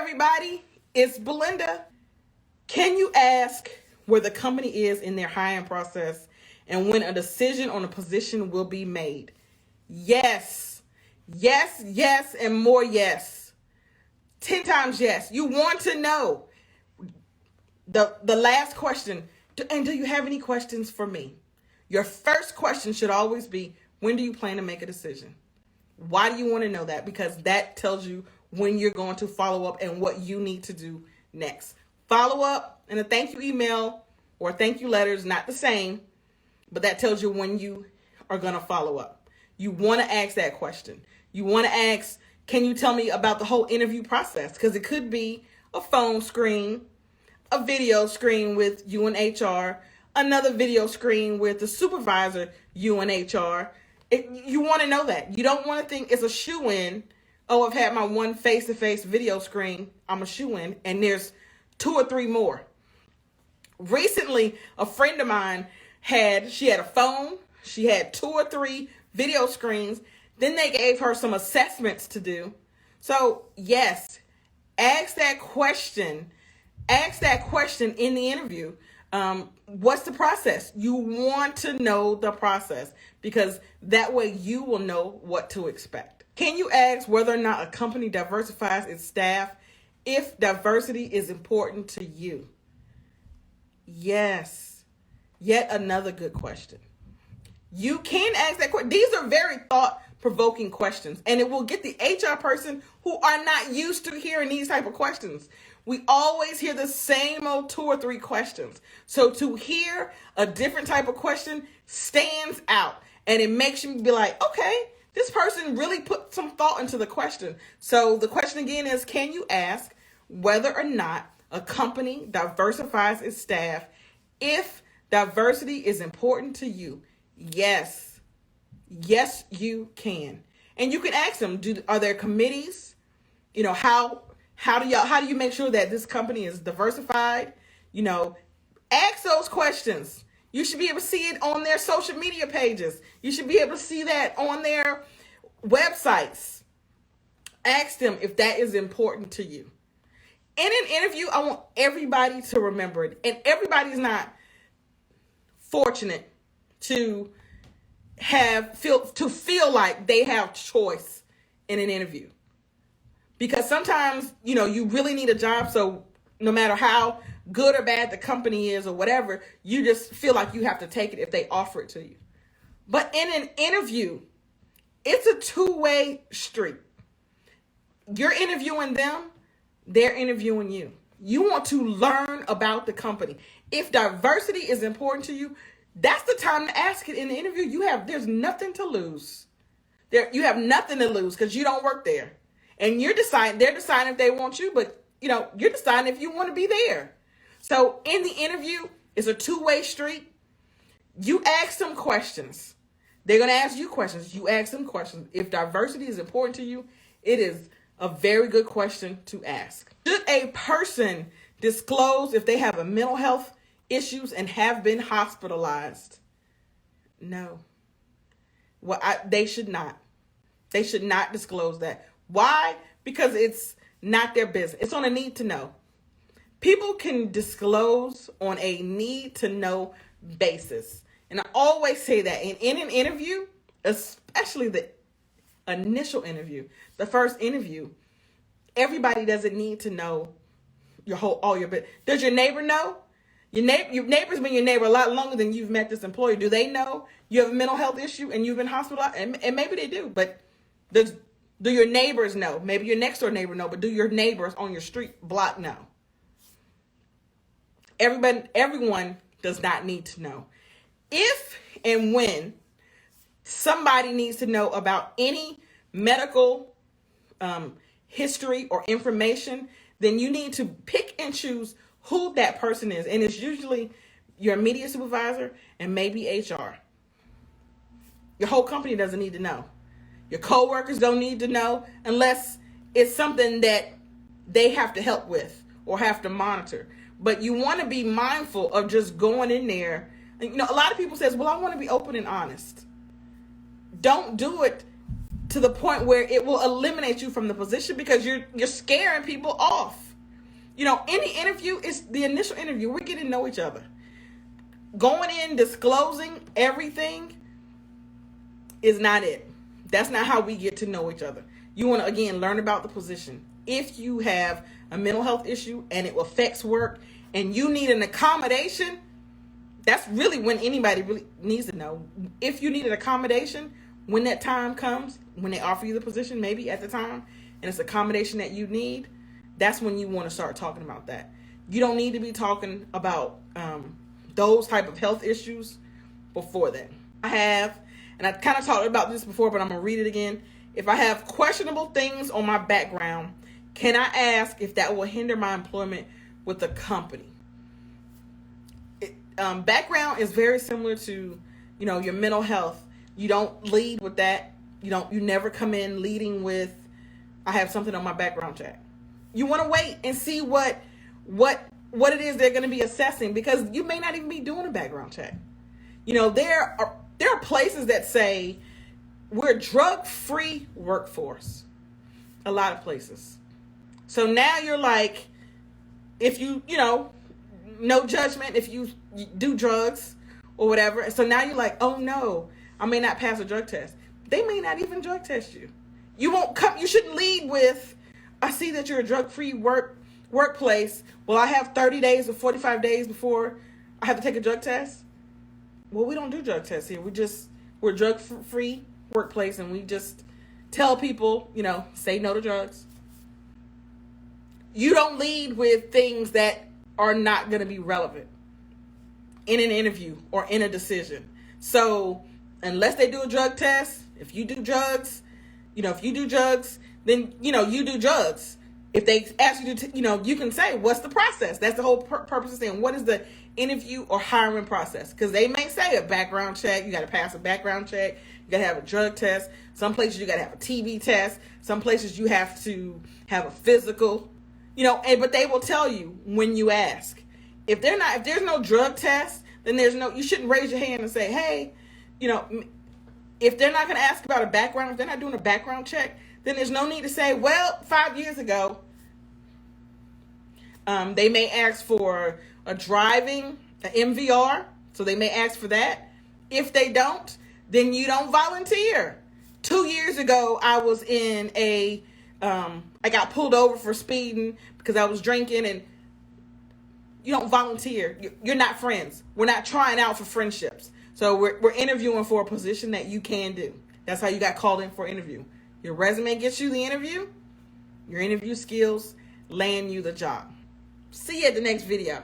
everybody, it's Belinda. Can you ask where the company is in their hiring process and when a decision on a position will be made? Yes, yes, yes, and more yes. 10 times yes. You want to know. The last question, and do you have any questions for me? Your first question should always be, when do you plan to make a decision? Why do you want to know that? Because that tells you when you're going to follow up and what you need to do next. Follow up and a thank you email or thank you letter is not the same, but that tells you when you are going to follow up. You want to ask that question. You want to ask, can you tell me about the whole interview process? Because it could be a phone screen, a video screen with you and HR, another video screen with the supervisor, you and HR. You want to know that. You don't want to think it's a shoo-in. Oh, I've had my one face-to-face video screen. I'm a shoo-in, and there's 2 or 3 more. Recently, a friend of mine had a phone. She had 2 or 3 video screens. Then they gave her some assessments to do. So yes, ask that question. Ask that question in the interview. What's the process? You want to know the process because that way you will know what to expect. Can you ask whether or not a company diversifies its staff if diversity is important to you? Yes. Yet another good question. You can ask that question. These are very thought-provoking questions, and it will get the HR person who are not used to hearing these type of questions. We always hear the same old 2 or 3 questions. So to hear a different type of question stands out, and it makes you be like, okay, this person really put some thought into the question. So the question again is, can you ask whether or not a company diversifies its staff if diversity is important to you? Yes. Yes, you can. And you can ask them, are there committees? You know, how do you make sure that this company is diversified? You know, ask those questions. You should be able to see it on their social media pages. You should be able to see that on their websites. Ask them if that is important to you. In an interview, I want everybody to remember it. And everybody's not fortunate to feel like they have choice in an interview. Because sometimes, you know, you really need a job. So no matter how good or bad the company is or whatever, you just feel like you have to take it if they offer it to you. But in an interview, it's a two-way street. You're interviewing them, they're interviewing you. You want to learn about the company. If diversity is important to you, that's the time to ask it in the interview. There's nothing to lose. You have nothing to lose because you don't work there. And they're deciding if they want you, but you know, you're deciding if you want to be there. So in the interview, it's a two-way street. You ask them questions. They're going to ask you questions. You ask them questions. If diversity is important to you, it is a very good question to ask. Should a person disclose if they have a mental health issues and have been hospitalized? No. Well, they should not. They should not disclose that. Why? Because it's not their business. It's on a need to know. People can disclose on a need to know basis. And I always say that in an interview, especially the initial interview, the first interview, everybody doesn't need to know all your business. Does your neighbor know? Your neighbor's been your neighbor a lot longer than you've met this employee. Do they know you have a mental health issue and you've been hospitalized? And maybe they do, but do your neighbors know? Maybe your next door neighbor know, but do your neighbors on your street block know? Everyone does not need to know. If and when somebody needs to know about any medical history or information, then you need to pick and choose who that person is. And it's usually your immediate supervisor and maybe HR. Your whole company doesn't need to know. Your coworkers don't need to know unless it's something that they have to help with or have to monitor. But you want to be mindful of just going in there. You know, a lot of people says, well, I want to be open and honest. Don't do it to the point where it will eliminate you from the position because you're scaring people off. You know, any interview is the initial interview. We're getting to know each other. Going in, disclosing everything is not it. That's not how we get to know each other. You want to, again, learn about the position. If you have a mental health issue and it affects work and you need an accommodation, that's really when anybody really needs to know. If you need an accommodation, when that time comes, when they offer you the position, maybe at the time, and it's accommodation that you need, that's when you want to start talking about that. You don't need to be talking about those type of health issues before that. And I kind of talked about this before, but I'm going to read it again. If I have questionable things on my background, can I ask if that will hinder my employment with the company? Background is very similar to, you know, your mental health. You don't lead with that. You never come in leading with, I have something on my background check. You want to wait and see what it is they're going to be assessing, because you may not even be doing a background check. You know, there are places that say we're a drug-free workforce. A lot of places. So now you're like, if you know, no judgment if you do drugs or whatever. So now you're like, oh no, I may not pass a drug test. They may not even drug test you. You shouldn't lead with, I see that you're a drug-free workplace. Well, I have 30 days or 45 days before I have to take a drug test. Well, we don't do drug tests here. We're a drug-free workplace, and we just tell people, you know, say no to drugs. You don't lead with things that are not going to be relevant in an interview or in a decision. So unless they do a drug test, if you do drugs, then, you know, you do drugs. If they ask you to, you can say, what's the process? That's the whole purpose of saying, what is the interview or hiring process? Because they may say a background check. You got to pass a background check. You got to have a drug test. Some places you got to have a TB test. Some places you have to have a physical, but they will tell you when you ask. If there's no drug test, then you shouldn't raise your hand and say, hey, if they're not going to ask about a background, if they're not doing a background check, then there's no need to say, well, 5 years ago, they may ask for a driving, an MVR, so they may ask for that. If they don't, then you don't volunteer. 2 years ago, I was in I got pulled over for speeding because I was drinking, and you don't volunteer. You're not friends. We're not trying out for friendships. So we're interviewing for a position that you can do. That's how you got called in for an interview. Your resume gets you the interview. Your interview skills land you the job. See you at the next video.